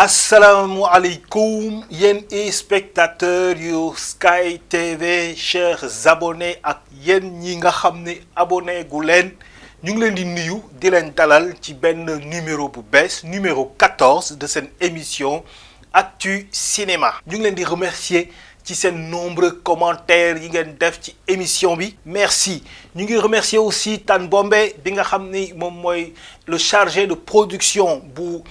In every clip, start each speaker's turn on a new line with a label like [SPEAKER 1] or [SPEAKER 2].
[SPEAKER 1] Assalamualaikum yéen spectateurs yu Sky TV chers abonnés ak yéen ñi nga xam ne abonné gu leen ñu ngi leen di nuyu di leen dalal ci benn numéro bu bees numéro 14 de cette émission Actu Cinéma ñu ngi leen di remercier ci seen nombreux commentaires yi ngeen def ci émission bi merci ñu ngi remercier aussi Tan Bombé bi nga xam ni moom mooy le chargé de production bu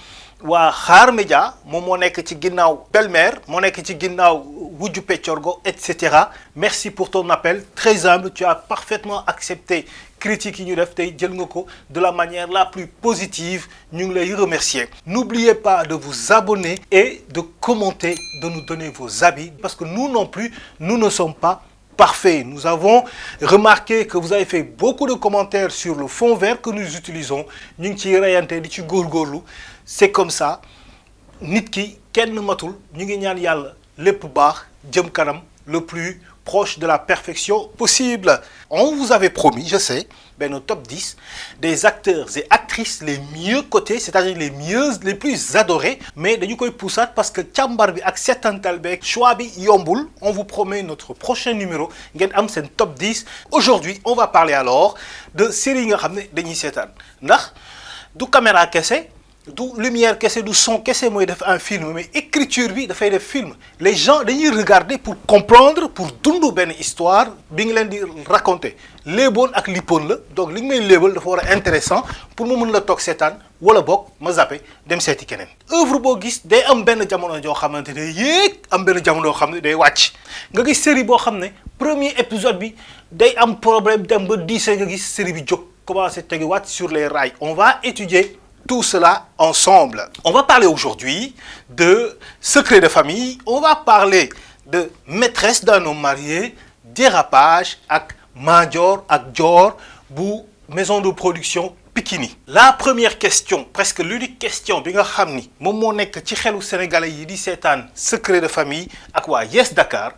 [SPEAKER 1] waa Xaar Média moom moo nekk ci ginnaaw Belle-Mère moo nekk ci ginnaaw Wujju Peccorgo etc. Merci pour ton appel très humble tu as parfaitement accepté critiques yi ñu def tey jël nga ko de la manière la plus positive ñu ngi lay remercier. N'oubliez pas de vous abonner et de commenter, de nous donner vos avis parce que nous non plus nous ne sommes pas parfait. Nous avons remarqué que vous avez fait beaucoup de commentaires sur le fond vert que nous utilisons ñu ngi ciy reyante di ci góorgóorlu c'est comme ça nit ki kenn matul ñu ngi ñaan yàlla lépp baax jëm kanam le plus proche de la perfection possible. On vous avait promis, je sais, ben, au top 10 des acteurs et actrices les mieux cotés, c'est-à-dire les plus adorés, mais dañu koy poussaat parce que càmbar bi ak seetantal beeg choix bi yombul. On vous promet notre prochain numéro ngeen am seen top 10. Aujourd'hui, on va parler alors de séries yi nga xam ne dañuy seetaan ndax du caméra kese du lumière kese du son kese mooy def un film mais écriture bi dafay def film les gens dañuy regarder pour comprendre pour dund benn histoire bi nga leen di raconter léeboon ak lippoon la donc li nga may léebal dafa war a intéressant pour mu mën la toog seetaan wala boog ma zappé dem seeti keneen. œuvre boo gis day am benn jamono joo xamante ne yéeg am benn jamono joo xam ne day wàcc nga gis série boo xam ne premier épisode bi day am problème dem ba 10 nga gis série bi jóg commencé tegi wàcc sur les rails. On va étudier tout cela ensemble. On va parler aujourd'hui de secret de famille. On va parler de maîtresse d'un homme marié, dérapage ak Madior ak Dior bu maison de production Pikini. La première question, presque l'unique question bi nga xam ni moom moo nekk ci xelu sénégalais yi di seetaan secret de famille ak waa Yes Dakar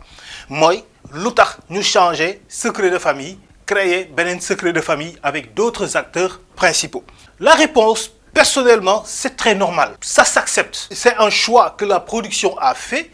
[SPEAKER 1] mooy lu tax ñu changer secret de famille créer beneen secret de famille avec d'autres acteurs principaux. La réponse personnellement, c'est très normal. Ça s'accepte. C'est un choix que la production a fait.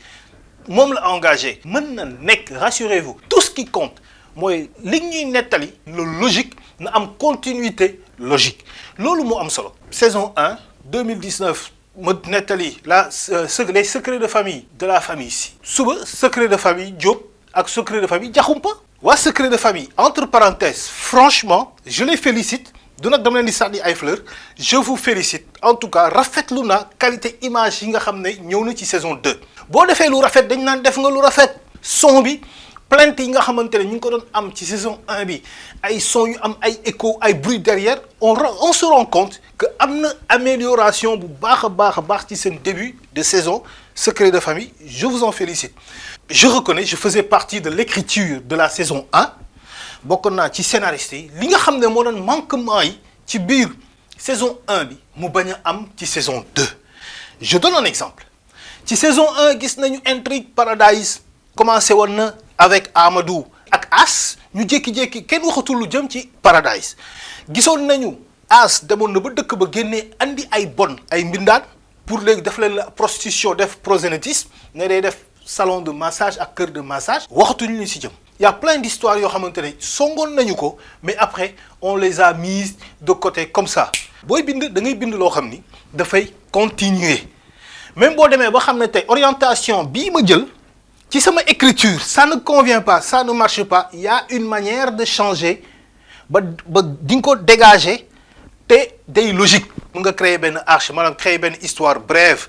[SPEAKER 1] Moom la engagé. Mën na nekk, rassurez-vous. Tout ce qui compte, mooy li ñuy nettali, le logique, na am continuité logique. Loolu moo am solo. Saison 1, 2019, ma nettali les secrets de famille de la famille ici. Suba, secret de famille Diop ak secret de famille Diakhoumpa. Waa secret de famille, entre parenthèses, franchement, je les félicite. du nag dama leen di sànni ay fleurs je vous félicite en tout cas rafetlu na qualité image yi nga xam ne ñëw na ci saison 2 boo defee lu rafet dañ naan def nga lu rafet son bi plainte yi nga xamante ne ñu ngi ko doon am ci saison 1 bi ay son yu am ay écho ay bruit derrière on se rend compte que am na amélioration bu baax a baax ci seen début de saison secret de famille je vous en félicite je reconnais je faisais partie de l'écriture de la saison 1 bokk naa ci scénariste yi li nga xam ne moo doon manquement yi ci biir saison 1 bi mu bañ a am ci saison 2 je donne un exemple ci saison 1 gis nañu intrigue paradise commencé woon na avec Amadou ak As ñu jékki-jékki kenn waxatul lu jëm ci paradise gisoon nañu As demoon na ba dëkk ba génnee andi ay bon ay mbindaan pour léegi def leen la prostitution def proxénétisme ne day def salon de massage ak kër de massage waxatuñu ni si jëm. Il y a plein d'histoires yoo xamante ne songoon nañu ko mais après on les a mises de côté comme ça booy bind da ngay bind loo xam ni dafay continuer même boo demee ba xam ne tey orientation bii ma jël ci sama écriture ça ne convient pas ça ne marche pas il y a une manière de changer ba di nga ko dégager te day logique mun nga créer benn arche maanaam créer benn histoire brève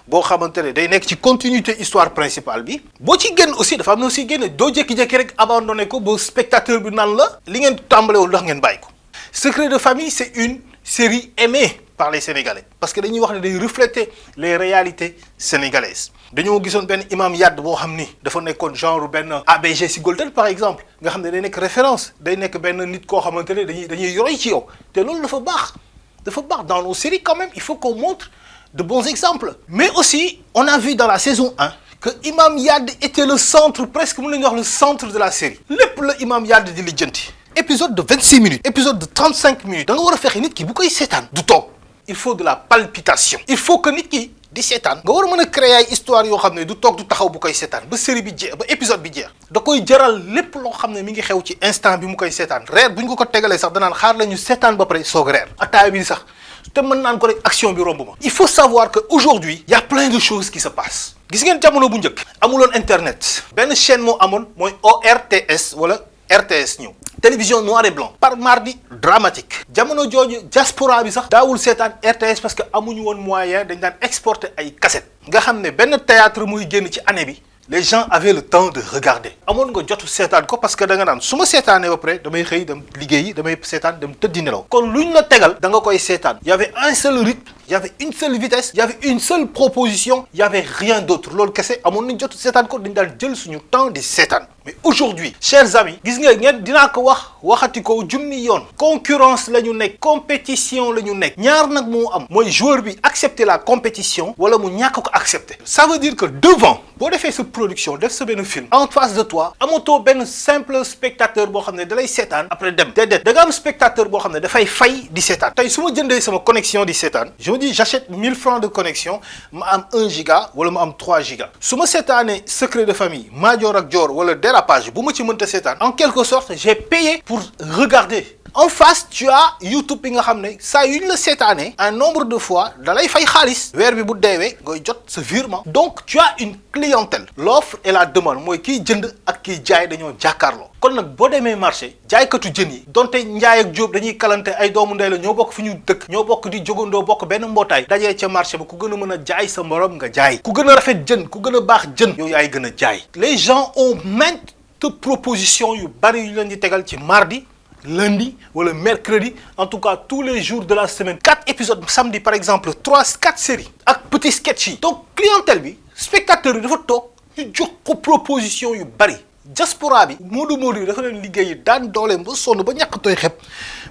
[SPEAKER 1] boo xamante ne day nekk ci continuité histoire principale bi boo ci génn aussi dafa am na aussi génn doo jékki-jékki rek abandonné ko ba spectateur bi naan la li ngeen tàmbalewul ndax ngeen bàyyi ko. Secret de famille c'est une série aimée par les Sénégalais parce que dañuy wax ne day refléter les réalités sénégalaises dañoo gisoon benn imam Yad boo xam ni dafa nekkoon genre benn ABG si Golden par exemple nga xam ne day nekk référence day nekk benn nit koo xamante ne dañuy yoroy ci yow te loolu dafa baax dans nos séries quand même il faut qu'on montre de bons exemples. Mais aussi, on a vu dans la saison 1 que Imam Yad était le centre, presque mën nañu wax le centre de la série. Lépp la Imam Yad di lijjanti. Épisode de 26 minutes, épisode de 35 minutes. Da nga war a fexe nit ki bu koy seetaan du toog il faut de la palpitation. Il faut que nit ki di seetaan nga war a mën a créer ay histoire yoo xam ne du toog du taxaw bu koy seetaan ba série bi jeex ba épisode bi jeex da koy jaral lépp loo xam ne mi ngi xew ci instant bi mu koy seetaan reer bu ñu ko tegalee sax danaan xaar la ñu seetaan ba pare soog reer ataaya bi sax te mën naan ko rek action bi romb ma. Il faut savoir que aujourd'hui il y a plein de choses qui se passent gis ngeen jamono bu njëkk amuloon internet benn chaîne moo amoon mooy ORTS wala RTS ñëw télévision noir et blanc par mardi dramatique jamono jooju diaspora bi sax daawul seetaan RTS parce que amuñu woon moyen dañ daan exporter ay cassette nga xam ne benn théâtre muy génn ci année bi les gens avaient le temps de regarder amoon nga jotu seetaan ko parce que da nga naan su ma seetaanee ba pare damay xëy dem liggéeyi damay seetaan dem tëddi nelaw kon luñ la tegal da nga koy seetaan y avait un seul rythme il y avait une seule vitesse il y avait une seule proposition il y avait rien d'autre loolu kese amoon nañ jotu seetaan ko dañ daan jël suñu temps di seetaan mais aujourd'hui chers amis gis nga ngeen dinaa ko waxati ko junni yoon concurrence la ñu nekk compétition la ñu nekk ñaar nag moo am mooy joueur bi accepter la compétition wala mu ñàkk ko accepter ça veut dire que devant boo defee sa production def sa benn film en face de toi amatoo benn simple spectateur boo xam ne da lay seetaan après dem déedéet da nga am spectateur boo xam ne dafay fay di seetaan tey su ma jëndee sama connexion di seetaan je me dis j'achète 1000 francs de connexion ma am 1 giga wala ma am 3 giga su ma seetaanee secret de famille Madior ak Dior wala dérapage bu ma ci mënta seetaan en quelque sorte j'ai payé pour regarder en face tu as YouTube bi nga xam ne saa yu ñu la seetaanee un nombre de fois da lay fay xaalis weer bi bu deewee ngay jot sa virement donc tu as une clientèle l'offre et la demande mooy kiy jënd ak kiy jaay dañoo jàkkaarloo kon nag boo demee marché jaaykatu jën yi donte Njaay ak Jóob dañuy kalante ay doomu ndey la ñoo bokk fi ñu dëkk ñoo bokk di jogandoo bokk benn mbootaay dajee ca marché ba ku gën a mën a jaay sa morom nga jaay ku gën a rafet jën ku gën a baax jën yow yaay gën a jaay les gens ont maintes propositions yu bari yu leen di tegal ci mardi lundi wala mercredi en tout cas tous les jours de la semaine 4 épisodes samedi par exemple 4 séries ak petits sketch yi donc clientèle bi spectateur yi dafa toog ñu jox ko proposition yu bari diaspora bi Modou yi dafa leen liggéeyi daan dooleem ba sonn ba ñàkk tooy xeb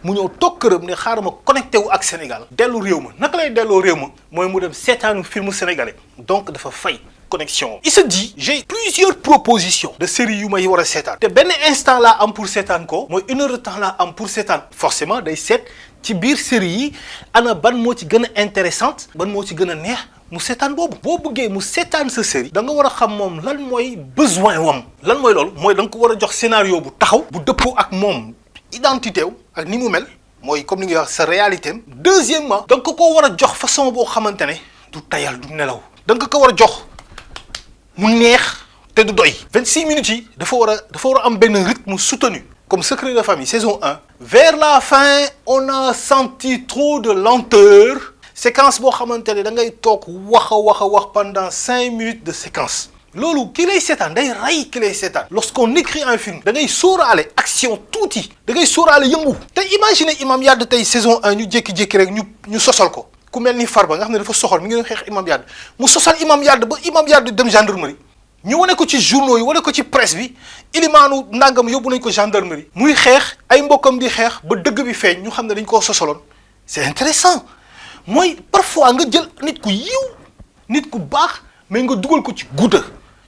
[SPEAKER 1] mu ñëw toog këram ne xaaral ma connecté wu ak Sénégal dellu réew ma naka lay delloo réew ma mooy mu dem seetaanu film sénégalais donc dafa fay connexion il se dit j'ai plusieurs propositions de séries yu may war a seetaan te benn instant laa am pour seetaan ko mooy 1 heure de temps laa am pour seetaan forcément day seet ci biir série yi ana ban moo ci gën a intéressante ban moo ci gën a neex mu seetaan boobu boo bëggee mu seetaan sa série da nga war a xam moom lan mooy besoin wam lan mooy loolu mooy da nga ko war a jox scénario bu taxaw bu dëppoo ak moom identité wu ak ni mu mel mooy comme ni nga wax sa réalité am deuxièmement da nga ko war a jox façon boo xamante ne du tayal du nelaw da nga ko war a jox mu neex te du doy 26 minutes yi dafa war a am benn rythme soutenu comme Secret de famille saison 1 vers la fin on a senti trop de lenteur séquence boo xamante ne da ngay toog wax a wax pendant 5 minutes de séquence loolu ki lay seetaan day rey ki lay seetaan lorsqu'on écrit un film da ngay sóoraale action tuuti da ngay sóoraale yëngu te imaginer Imam Yade tey saison 1 ñu jékki-jékki rek ñu sosal ko ku mel ni Farba nga xam ne dafa soxal mi ngi doon xeex Imam Yade mu sosal Imam Yade ba Imam Yade dem gendarmerie ñu wane ko ci journaux yi wane ko ci presse bi ilimaanu ndàngam yóbbu nañ ko gendarmerie muy xeex ay mbokkam di xeex ba dëgg bi feeñ ñu xam ne dañ koo sosaloon c'est intéressant mooy parfois nga jël nit ku yiw nit ku baax mais nga dugal ko ci gudda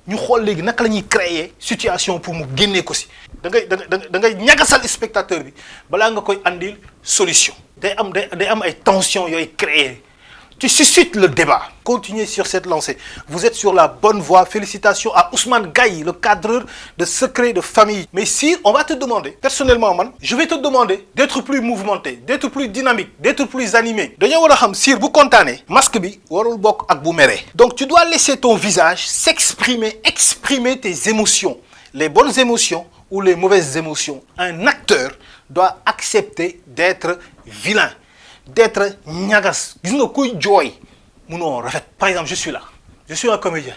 [SPEAKER 1] ñu xool léegi naka la ñuy créer situation pour mu génnee ko si da ngay ñagasal spectateur bi balaa nga koy andil solution day am ay tension yooyu créer tu suscites le débat continuez sur cette lancée vous êtes sur la bonne voie félicitations à Ousmane Gaye le cadreur de Secret de famille mais si on va te demander personnellement man je vais te demander d'être plus mouvementé d'être plus dynamique d'être plus animé dañoo war a xam Sir bu kontaanee masque bi warul bokk ak bu meree donc tu dois laisser ton visage s'exprimer exprimer tes émotions les bonnes émotions ou les mauvaises émotions un acteur doit accepter d'être vilain d'être ñagas gis nga kuy jooy munoo rafet par exemple je suis là je suis un comédien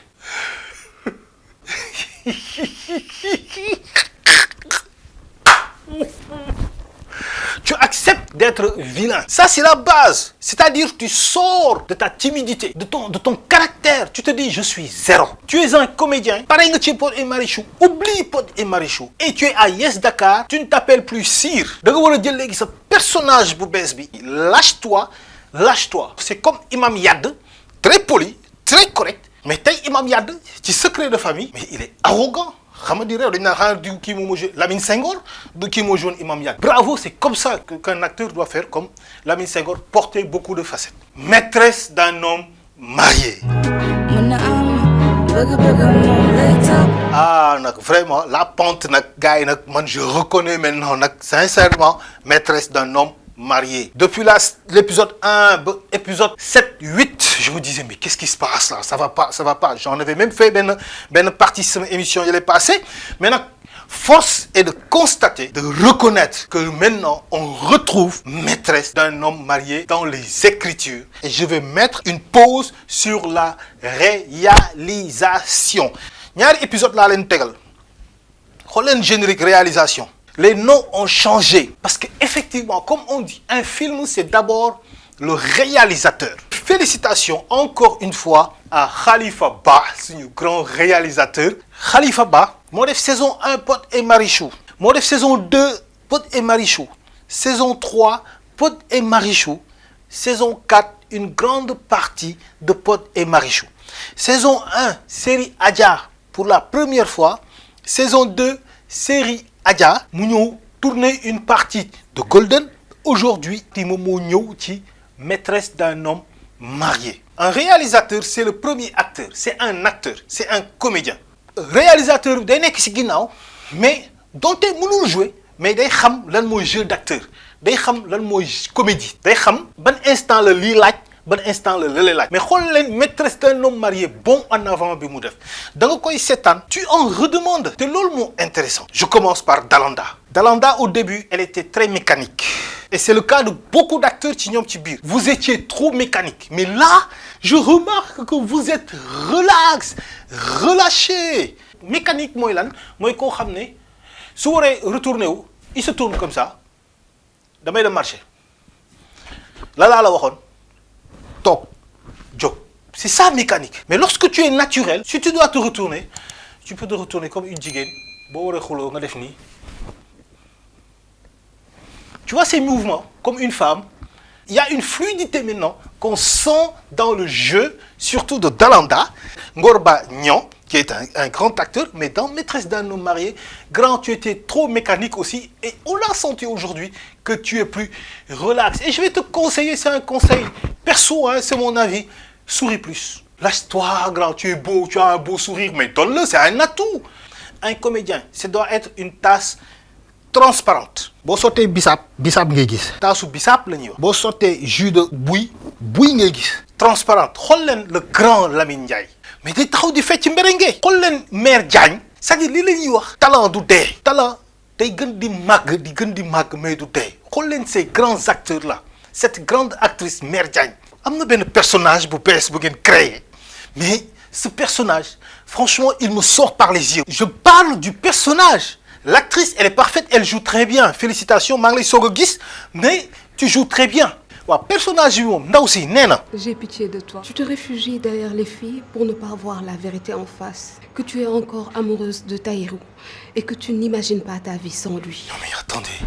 [SPEAKER 1] tu acceptes d'être vilain ça c'est la base c'est-à-dire tu sors de ta timidité de ton caractère tu te dis je suis zéro tu es un comédien pareil nga ci Pod et Marichou oublie Pod et Marichou et tu es à Yes Dakar tu ne t'appelles plus Sir da nga war a jël léegi sa personnage bu bees bi lâche-toi c'est comme Imam Yade très poli très correct mais tey Imam Yade ci secret de famille mais il est arrogant xam nga di réew dañ naan xanaa di kii moom moo joué Lamine Senghor du kii moo joué Imam Yade. Bravo, c'est comme ça qu'un acteur doit faire, comme Lamine Senghor, porter beaucoup de facettes. Maîtresse d'un homme marié. Ah nag vraiment la pente nag gars yi nag man je reconnais maintenant nag sincèrement maîtresse d'un homme marié. Depuis l'épisode 1 ba épisode 7 8 je me disais mais qu'est-ce qui se passe là, ça va pas j'en avais même fait benn partie sama émission yi lay passé mais nag force est de constater, de reconnaître que maintenant on retrouve maîtresse d'un homme marié dans les écritures. Et je vais mettre une pause sur la réalisation. Ñaari épisode laa leen tegal xool leen générique réalisation. Les noms ont changé parce que effectivement, comme on dit, un film c'est d'abord le réalisateur. Félicitations encore une fois à Khalifa Ba, suñu grand réalisateur. Khalifa Ba moo def saison 1 Pod et Marichou, moo def saison 2 Pod et Marichou, saison 3 Pod et Marichou, saison 4 une grande partie de Pod et Marichou, saison 1 série Adja pour la première fois, saison 2 série Adja mu ñëw tourner une partie de Golden. Aujourd'hui ti moom moo ñëw ci maîtresse d'un homme marié. Un réalisateur c'est le premier acteur, c'est un acteur, c'est un comédien. Réalisateur bi day nekk ci ginnaaw mais donte mënul jouer mais day xam lan mooy jeu d'acteur, day xam lan mooy comédie, day xam ban instant la lii laaj ban instant la lële laaj. Mais xool leen maîtresse d'un homme marié bon en avant bi mu def da nga koy seetaan tu en redemandes te loolu moo intéressant. Je commence par Dalanda. Dalanda au début elle était très mécanique et c'est le cas de beaucoup d'acteurs ci ñoom ci biir. Vous étiez trop mécanique mais là je remarque que vous êtes relax, relâché. Mécanique mooy lan mooy koo xam ne su waree retourner wu il se tourne comme ça damay dem marché la laa la waxoon toog jóg. C'est ça mécanique. Mais lorsque tu es naturel, si tu dois te retourner, tu peux te retourner comme une jigéen boo waree xuloo nga def nii. Tu vois ces mouvements comme une femme. Il y a une fluidité maintenant qu'on sent dans le jeu, surtout de Dalanda. Ngorba Nyan, qui est un grand acteur, mais dans Maîtresse d'un homme marié, grand, tu étais trop mécanique aussi. Et on l'a senti aujourd'hui que tu es plus relax. Et je vais te conseiller, c'est un conseil perso, hein, c'est mon avis. Souris plus. Lâche-toi, grand, tu es beau, tu as un beau sourire, mais donne-le, c'est un atout. Un comédien, ça doit être une tasse transparente. Boo sottee bisaab ngay gis. Taasu bisaab la ñuy wax. Boo sottee jus de buy ngay gis. Transparente. Xool leen le grand Lamine Ndiaye. Mais day taxaw di fecc merengue. Xool leen Mère Diagne. C'est-à-dire li la ñuy wax. Talent du dee. Talent day gën di màgg mais du dee. Xool leen ces grands acteurs là. Cette grande actrice Mère Diagne. Am na benn personnage bu bees bu ngeen créé. Mais ce personnage, franchement, il me sort par les yeux. Je parle du personnage. L'actrice, elle est parfaite, elle joue très bien. Félicitations, maa ngi lay soog a gis, mais tu joues très bien. Waaw personnage bi moom ndaw si nee na.
[SPEAKER 2] J'ai pitié de toi. Tu te réfugies derrière les filles pour ne pas voir la vérité en face. Que tu es encore amoureuse de Tahirou et que tu n'imagines pas ta vie sans lui.
[SPEAKER 1] Non mais attendez.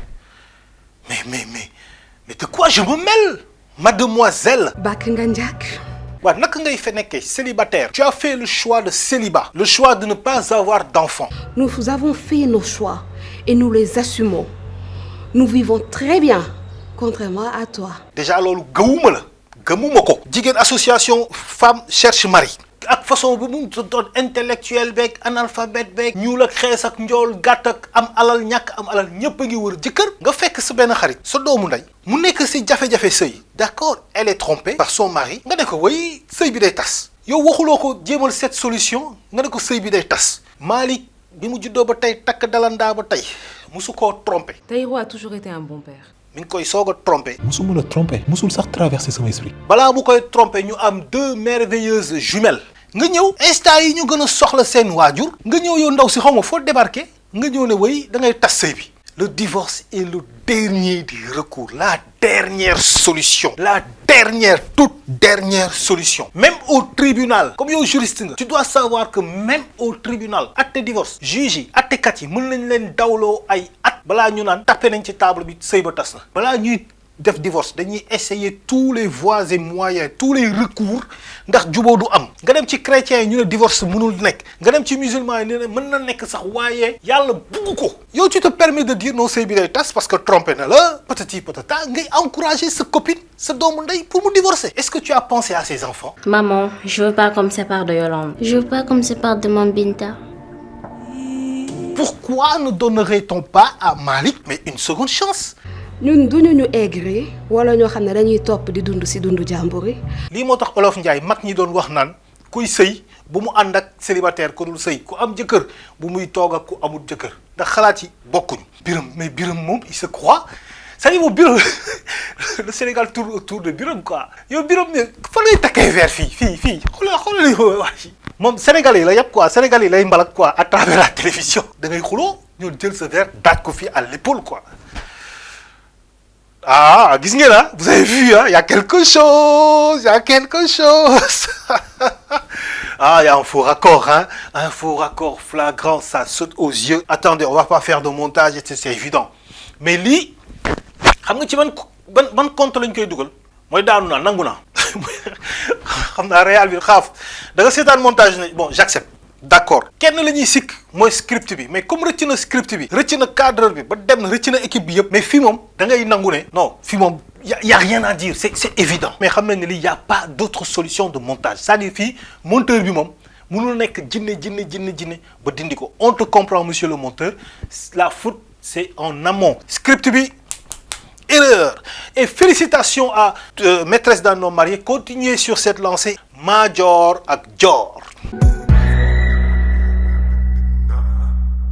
[SPEAKER 1] Mais de quoi je me mêle, mademoiselle?
[SPEAKER 2] Bakk nga njàkk.
[SPEAKER 1] Waaw naka ngay fa nekkee célibataire. Tu as fait le choix de célibat, le choix de ne pas avoir d'enfant.
[SPEAKER 2] Nous avons fait nos choix et nous les assumons. Nous vivons très bien, contrairement à toi.
[SPEAKER 1] Déjà loolu gëmuma ko. Jigéen association femme cherche mari. Ak façon bu mu doon intellectuel beeg analphabète beeg ñuul ak xees ak njool gàtt ak am alal ñàkk am alal ñëpp a ngi wër jëkkër nga fekk sa benn xarit sa doomu ndey mu nekk si jafe-jafe sëy. D'accord, elle est trompée par son mari nga ne ko way sëy bi day tas yow waxuloo ko jéemal cette solution nga ne ko sëy bi day tas. Malick bi mu juddoo ba tey takk Dalanda ba tey musu koo trompé.
[SPEAKER 3] Tahirou a toujours été un bon père.
[SPEAKER 1] mi ngi koy soog a trompé.
[SPEAKER 4] musuma la trompé musul sax traversé sama esprit.
[SPEAKER 1] balaa mu koy trompé ñu am deux merveilleuses jumelles. nga ñëw instant yi ñu gën a soxla seen waajur. nga ñëw yow ndaw si xaw ma foo débarqué. nga ñëw ne way da ngay tas sëy bi. Le divorce est le dernier des recours, la dernière solution, la dernière, toute dernière solution. Même au tribunal, comme yow juriste nga, tu dois savoir que même au tribunal, atte divorce, juge yi, attekat yi mën nañ leen dawloo ay at balaa ñu naan tapé nañ ci table bi sëy ba tas na. Balaa ñuy def divorce dañuy essayer tous les voies et moyens tous les recours ndax juboo du am nga dem ci chrétiens yi ñu ne divorce mënul nekk nga dem ci musulmans yi ne mën na nekk sax waaye yàlla bugg ko yow tu te permets de dire non sëy bi day tas parce que trompé na la patati patata ngay encourager sa copine sa doomu ndey pour mu divorcer. Est-ce que tu as pensé à ses enfants?
[SPEAKER 5] Maman, je veux pas qu'on me sépare de Yolande. Je veux pas qu'on me sépare de Mame Binta.
[SPEAKER 1] Pourquoi ne donnerait-on pas à Malick mais une seconde chance?
[SPEAKER 2] ñun duñu ñu aigri wala ñoo xam ne dañuy topp di dund ci dundu jàmbur yi.
[SPEAKER 1] lii moo tax Olof Njaay mag ñi doon wax naan kuy sëy bu mu ànd ak célibataire ku dul sëy ku am jëkkër bu muy toog ak ku amul jëkkër ndax xalaat yi bokkuñu. Birame moom il se croit c'est-à-dire moom Birame le Sénégal tourne autour de Birame quoi yow Birame ne fa lay takkee verre fii xoolal li wax moom Sénégalais yi la yëpp quoi Sénégalais yi lay mbalak quoi à travers la télévision da ngay xuloo ñoo jël sa verre daaj ko fii à l'épaule quoi. Ah, gis ngeen ah, vous avez vu ah, il y a quelque chose. Ah, il y a un faux raccord hein, un faux raccord flagrant, ça saute aux yeux. Attendez, on va pas faire de montage, c'est évident. Mais lii xam nga ci ban compte lañ koy dugal mooy daanu naa nangu naa xam naa réal bi xaaf da nga seetaan montage ne bon j'accepte. D'accord kenn la ñuy sikk mooy script bi mais comme rëcc na script bi rëcc na cadreur bi ba dem na rëcc na équipe bi yëpp mais fii moom da ngay nangu ne non fii moom y a rien à dire c'est évident mais xam nañ ne lii y a pas d'autre solution de montage c'est-à-dire fii monteur bi moom mënul nekk jinne ba dindi ko on te comprend monsieur le monteur la faute c'est en amont script bi erreur et félicitations à maîtresse d'un homme marié continuez sur cette lancée Madior ak Dior.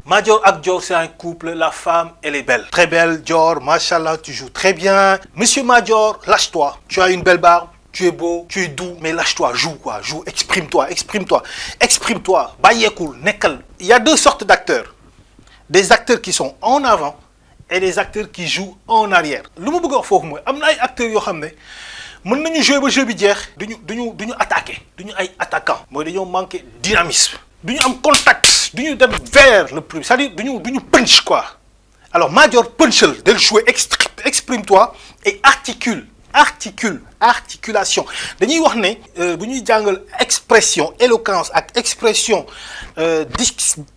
[SPEAKER 1] Madior ak Dior c'est un couple, la femme elle est belle, très belle. Dior, machallah, tu joues très bien. Monsieur Madior, lâche-toi, tu as une belle barbe, tu es beau, tu es doux, mais lâche-toi, joue quoi, joue, exprime-toi, bàyyeekul nekkal. Il y a deux sortes d'acteurs, des acteurs qui sont en avant et des acteurs qui jouent en arrière. lu ma bëgg a wax foofu mooy am na ay acteurs yoo xam ne mën nañu jouer ba jeu bi jeex duñu attaquer duñu ay attaquant mooy dañoo manquer dynamisme duñu am contact duñu dem vers le plus c'est-à-dire duñu punch quoi. Alors Madior punchal del jouer exprime-toi et articulation dañuy wax ne bu ñuy jàngal expression éloquence ak expression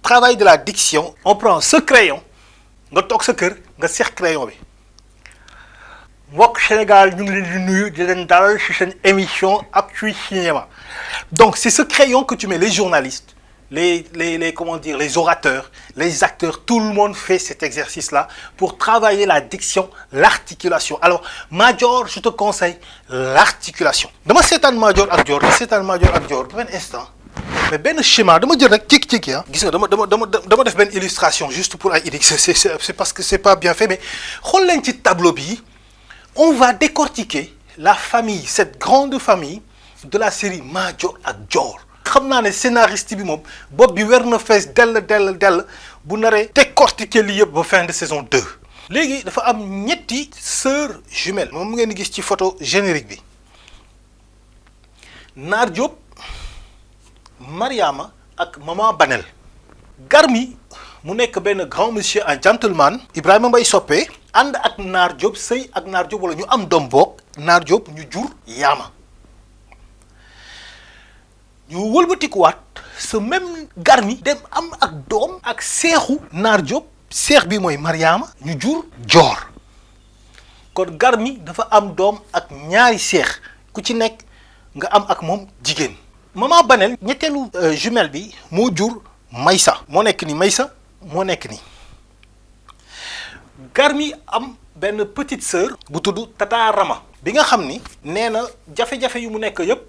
[SPEAKER 1] travail de la diction on prend ce crayon nga toog sa kër nga seex crayon bi. mbokk Sénégal ñu ngi leen di nuyu di leen dalal ci seen émission Actu Cinéma donc c'est ce crayon que tu mets les journalistes les comment dire les orateurs les acteurs tout le monde fait cet exercice-là pour travailler la diction l'articulation alors Madior je te conseille l'articulation dama seetaan Madior ak Dior benn instant mais benn schéma dama jël rek jékki-jékki ah gis nga dama def benn illustration juste pour ay idée c'est parce que c'est pas bien fait mais xool leen ci tableau bi on va décortiquer la famille cette grande famille de la série Madior ak Dior xam naa ne scénariste bi moom bopp bi wer na fees dell bu naree décortiquer li yëpp ba fin de saison 2 léegi dafa am ñetti sœurs jumelles moom ngeen di gis ci photo générique bi Naar Diop Mariama ak maman Banel Garmi mu nekk benn grand monsieur un gentleman Ibrahima Mbaye Soppe ànd ak Naar Diop sëy ak Naar Diop wala ñu am doom boog Naar Diop ñu jur Yaama ñu wëlbatikuwaat ce même Garmi dem am ak doom ak seexu Naar Diop seex bi mooy Mariama ñu jur Dior kon Garmi dafa am doom ak ñaari seex ku ci nekk nga am ak moom jigéen maman Banel ñetteelu jumelle bi moo jur Maysa moo nekk ni Maysa moo nekk ni Garmi am benn petite sœur bu tudd Tata Rama bi nga xam ni nee na jafe-jafe yu mu nekk yépp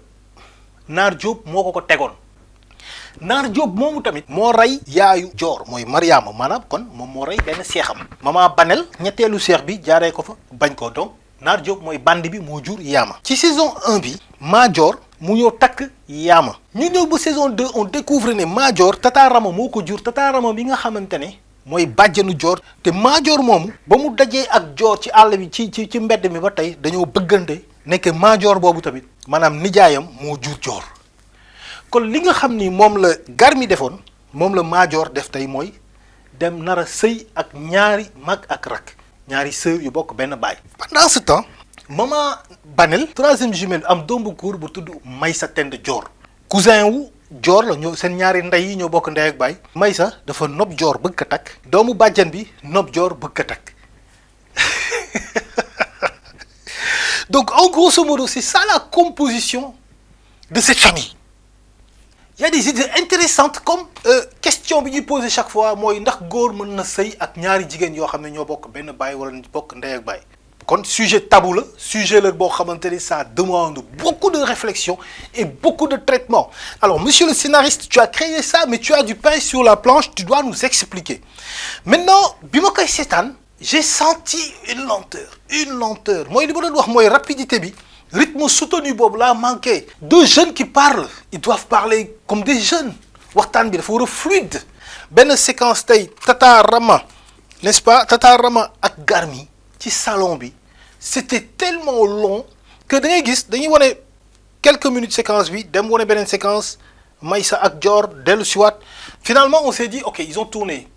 [SPEAKER 1] Naar Diop moo ko tegoon Naar Diop moomu tamit moo rey yaayu Dior mooy Mariama maanaam kon moom moo rey benn seexam maman Banel ñetteelu seex bi jaaree ko fa bañ ko donc Naar Diop mooy bandi bi moo jur Yaama ci saison 1 bi Madior mu ñëw takk Yaama ñu ñëw ba saison 2 on découvre ne Madior Tata Rama moo ko jur Tata Rama bi nga xamante ne mooy bàjjanu Dior te Madior moomu ba mu dajee ak Dior ci àll bi ci mbedd mi ba tey dañoo bëggante nekk Madior boobu tamit maanaam nijaayam moo jur Dior kon li nga xam ni moom la Garmi defoon moom la Madior def tey mooy dem nar a sëy ak ñaari mag ak rak ñaari sœur yu bokk benn baay. Pendant ce temps maman Banel troisième jumelle am doom bu góor bu tudd Maysa Tend Joor cousin wu Joor la ñoo seen ñaari ndey yi ñoo bokk ndey ak baay. Maysa dafa nopp Joor bëgg ko takk doomu bàjjan bi nopp Joor bëgg ko takk donc en grosso modo c'est ça la composition de cette famille. Il y a des idées intéressantes comme question bi ñuy poser chaque fois mooy ndax góor mën na sëy ak ñaari jigéen yoo xam ne ñoo bokk benn baay wala bokk ndey ak baay. kon sujet tabou la sujet la boo xamante ni ça demande beaucoup de réflexion et beaucoup de traitement. Alors monsieur le scénariste, tu as créé ça mais tu as du pain sur la planche, tu dois nous expliquer. Maintenant bi ma koy seetaan j'ai senti une lenteur mooy li ma doon wax mooy rapidité bi. Rythme soutenu boobu laa manqué. Deux jeunes qui parlent ils doivent parler comme des jeunes waxtaan bi dafa war a fluide benn séquence tey Tata Rama n'est-ce pas Tata Rama ak Garmi ci salon bi c'était tellement long que da ngay gis dañuy wane quelques minutes séquence bi dem wane beneen séquence Maysa ak Dior dellu si waat finalement on s'est dit ok ils ont tourné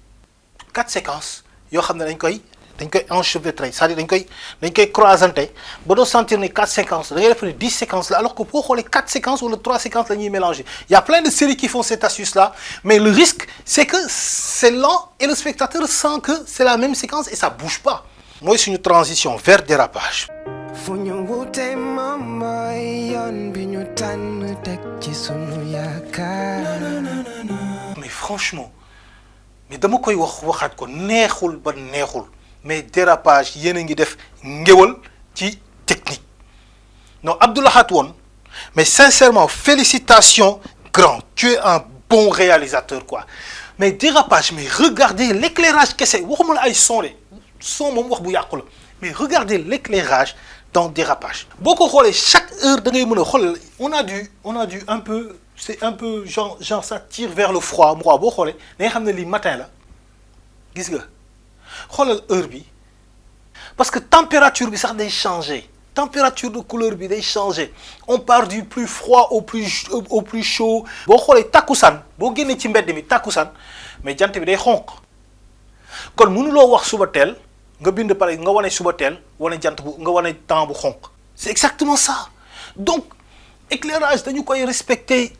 [SPEAKER 1] 4 séquences yoo xam ne dañ koy enchevêtrer c'est-à-dire dañ koy croisanter ba doo sentir ne 4 séquences da ngay def ne 10 séquences là alors que boo xoolee 4 séquences wala 3 séquences la ñuy mélanger. Il y a plein de séries qui font cette astuce là mais le risque c'est que c'est lent et le spectateur sent que c'est la même séquence et ça bouge pas. mooy suñu transition vers dérapage.
[SPEAKER 6] fu ñu wutee mama yoon bi ñu tànn teg ci sunu yaakaar.
[SPEAKER 1] mais franchement mais dama koy waxaat ko neexul ba neexul. mais dérapage yéen a ngi def ngéwal ci technique non Abdoulahat woon mais sincèrement félicitations grand tu es un bon réalisateur quoi mais dérapage mais regardez l'éclairage kese waxuma la ay son de son moom wax bu yàqu la mais regardez l'éclairage dans dérapage boo ko xoolee chaque heure da ngay mën a xool on a dû un peu c'est un peu genre ça tire vers le froid boo xoolee da nga xam ne lii matin la gis nga xoolal heure bi parce que température bi sax day changer température de couleur bi day changer on part du plus froid au plus chaud boo xoolee takkusaan boo génnee ci mbedd mi takkusaan mais jant bi day xonq kon mënuloo wax suba teel nga bind pare nga wane suba teel wane jant bu nga wane temps bu xonq c'est exactement ça donc éclairage dañu koy respecter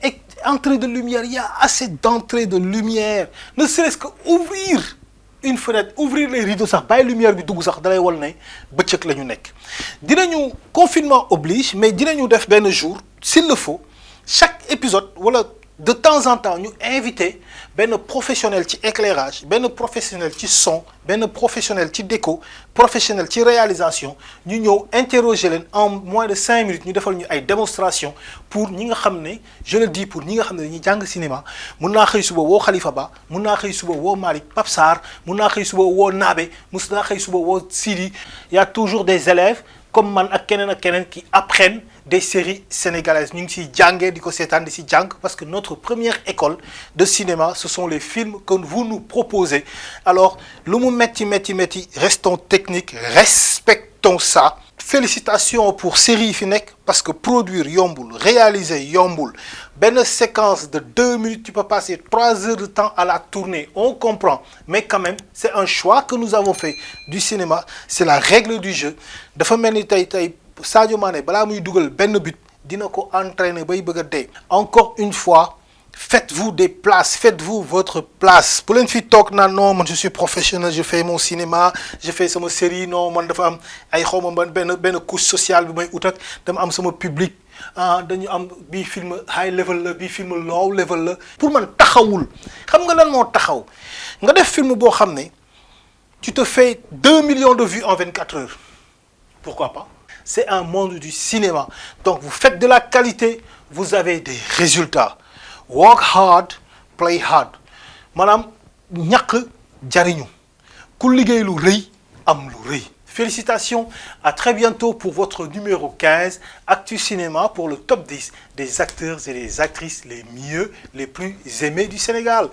[SPEAKER 1] entrée de lumière il y a assez d'entrée de lumière ne serait-ce que ouvrir une fenêtre ouvrir les rideaux sax bàyyi lumière bi dugg sax dalay wal ne bëccëg la ñu nekk dinañu confinement oblige mais dinañu def benn jour s'il le faut chaque épisode wala de temps en temps ñu invité benn professionnel ci éclairage benn professionnel ci son benn professionnel ci déco professionnel ci réalisation ñu ñëw interroger leen en moins de 5 minutes ñu defal ñu ay démonstration pour ñi nga xam ne je le dis pour ñi nga xam ne dañuy jàng cinéma mun naa xëy suba woo Khalifa Ba mun naa xëy suba woo Malick Pape Sarr mun naa xëy suba woo Nabe mun naa xëy suba woo Sidi il y a toujours des élèves comme man ak keneen qui apprennent des séries sénégalaises ñu ngi ciy jàngee di ko seetaan di si jàng parce que notre première école de cinéma ce sont les films que vous nous proposez alors lu mu metti restons techniques respectons ça félicitations pour série yi fi nekk parce que produire yombul réaliser yombul benn séquence de 2 minutes tu peux passer 3 heures de temps à la tourner on comprend mais quand même c'est un choix que nous avons fait du cinéma c'est la règle du jeu dafa mel ni tey Sadio Mané balaa muy dugal benn but dina ko entraîner bay bëgg a dee encore une fois faites-vous des places faites-vous votre place bu leen fi toog naan non man je suis professionnel je fais mon cinéma je fais sama série non man dafa am ay xawma benn couche sociale bi may ut ak dama am sama public dañu am bii film high level la bii film low level la pour man taxawul xam nga lan moo taxaw nga def film boo xam ne tu te fais 2 millions de vues en 24 heures pourquoi pas c'est un monde du cinéma donc vous faites de la qualité vous avez des résultats work hard play hard maanaam ñàkk jariñu ku liggéey lu rëy am lu rëy félicitations à très bientôt pour votre numéro 15 Actu Cinéma pour le top 10 des acteurs et des actrices les mieux les plus aimés du Sénégal.